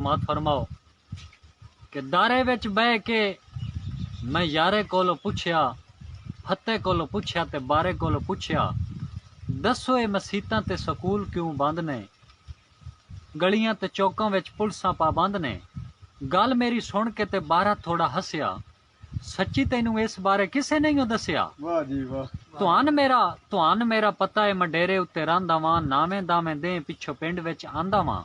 मत फरमाओ कि दारे विच बह के मैं यारे कोलों पुछया, फते कोलों पुछया ते बारे कोलों पुछया, दसो ये मसीतां ते सकूल क्यों बंद ने, गलियां ते चौकां विच पुलसां पाबंद ने। गल मेरी सुन के ते बारा थोड़ा हसया, सच्ची तैनू इस बारे किसे नहीं दसिया। वाह जी वाह। तुहान मेरा पता है, मैं डेरे उत्ते रहांदा वां, नावें दावें दे पिछो पिंड विच आंदा वां।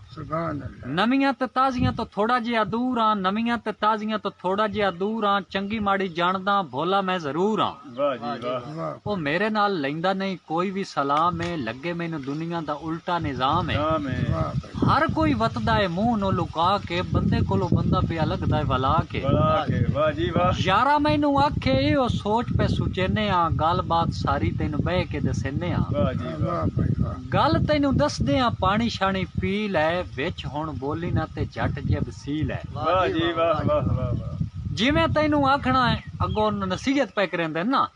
नवियां ते ताजियां तो थोड़ा जिहा दूर हां, नवियां ते ताजियां तो थोड़ा जिहा दूर हां, चंगी माड़ी जानदा भोला मैं जरूर हां। वाह जी वाह। ओ मेरे नाल लैंदा नहीं कोई भी सलाम है, लगे मैनू दुनिया दा उल्टा निजाम है। हर कोई वतदा है मुंह नो लुका के, बंदे कोलों बंदा पिया लगदा है वला के। वाह जी वाह। यारा मैनू आखे ओ सोच पे सुचेने आ, गल बात सारी तेनू बह के दसेने आ। वाह जी वाह। गल तेनू दसदे आ, पानी शानी पी लै, विच हुण बोली ना ते झट जे वसील है। वाह जी वाह वाह वाह। जिवें तेनू आखना है, अगों नसीहत पे करेंदे ना,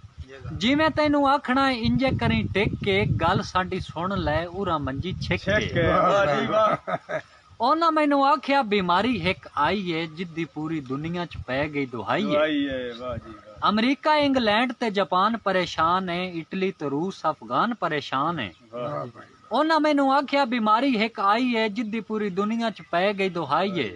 जिवें तेनू आखना है इंजे करी टेक के, गल साडी सुन लै उरा मंजी छिक के। वाह जी वाह। ओना मैनू आख्या बीमारी हिक आई है, जिद्दी पूरी दुनिया च पै गई दुहाई है। वाह जी वाह। अमरीका इंग्लैंड ते जापान परेशान है, इटली ते रूस अफगान परेशान है। ओना मैनू आख्या बीमारी हिक आई है, जिद्दी पूरी दुनिया च पै गई दुहाई है।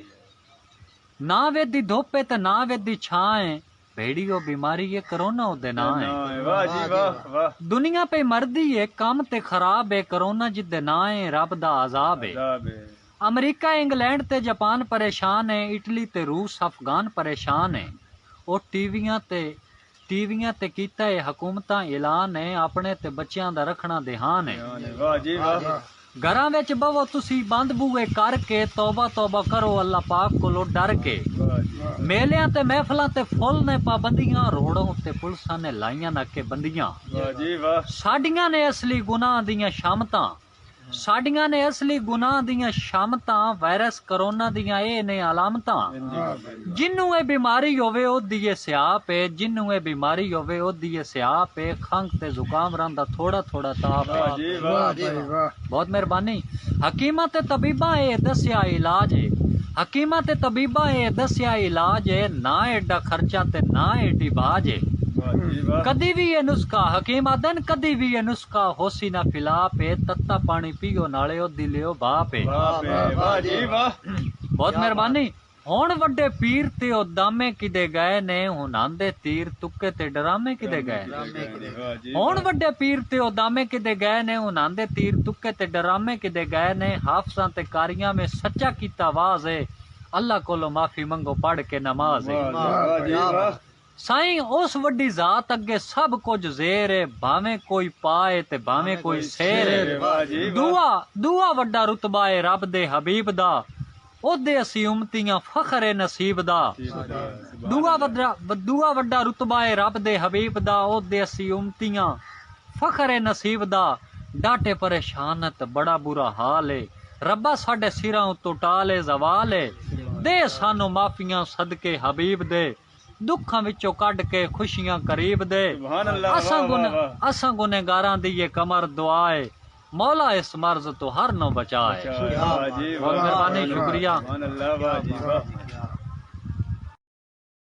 ना वेदी धुप है ते ना वेदी छां है, भेड़ी ओ बीमारी है करोना ओदे ना है। वाह जी वाह वाह। दुनिया पे मरदी है काम ते खराब है, करोना जिद्दे ना है रब दा अजाब है। अमरीका इंग्लैंड ते जापान परेशान है, इटली ते रूस अफगान परेशान है। ओ टीवियां ते कीता है हुकूमतां ऐलान है, अपने ते बच्चियां दा रखना ध्यान है। वाह जी वाह। घरां विच बवो तुसी बंद बूए करके, तौबा तौबा करो अल्लाह पाक कोलों डर के। मेलियां ते महफिलां ते फुल ने पाबंदियां, रोड़ों ते पुलिसां ने लाइयां नाके बंदियां। वाह जी वाह। साडियां ने असली गुनाह दियां शामतां, साडियां ने असली गुनाह दियां शामतां, वायरस करोना दियां ए ने अलामतां। जिन्नू ए बीमारी होवे ओदी ए स्याप है, जिन्नू ए बीमारी होवे ओदी ए स्याप है, खंघ ते जुकाम रंदा थोड़ा थोड़ा ताप है। बहुत मेहरबानी। हकीमा ते तबीबा ए दस्या इलाज है, हकीमा ते तबीबा ए दस्या इलाज है, ना एडा खर्चा ते ना एडी बाज है। कदी भी ये नुस्खा हकीम आदन, कदी भी ये नुस्खा होसी ना फिला पे, तत्ता पानी पियो नाले ओ दिलियो बाप है। वाह जी वाह। बहुत मेहरबानी। हुण वड्डे पीर ते ओ दामे किदे गए ने, हुण आंदे तीर तुक्के ते डरामे किदे गए। हुण वड्डे पीर ते ओ दामे किदे गए ने, हुण आंदे तीर तुक्के ते डरामे किदे गए ने। हाफसां ते कारियां में सच्चा कीता वाज है, अल्लाह कोलो माफी मंगो पढ़ के नमाज है। साईं उस वड्डी जात अगे सब कुछ जेर है, भावें कोई पाए ते भावें कोई शेर है। दुआ वड्डा रुतबा है रब दे हबीब दा, ओदे असी उम्मतियां फखर है नसीब दा। दुआ वड्डा रुतबा है रब दे हबीब दा, ओदे असी उम्मतियां फखर है नसीब दा। डाटे परेशान ते बड़ा बुरा हाल है, रब्बा साडे सिरां उत्तों टाले जवाल है। दे सानू माफियां सदके हबीब दे, दुखां विचों कढ के खुशियां करीब दे। असां गुनहगारां दी ये कमर दुआ है, मौला इस मर्ज तो हर नो बचाए। बहुत मेहरबानी, शुक्रिया।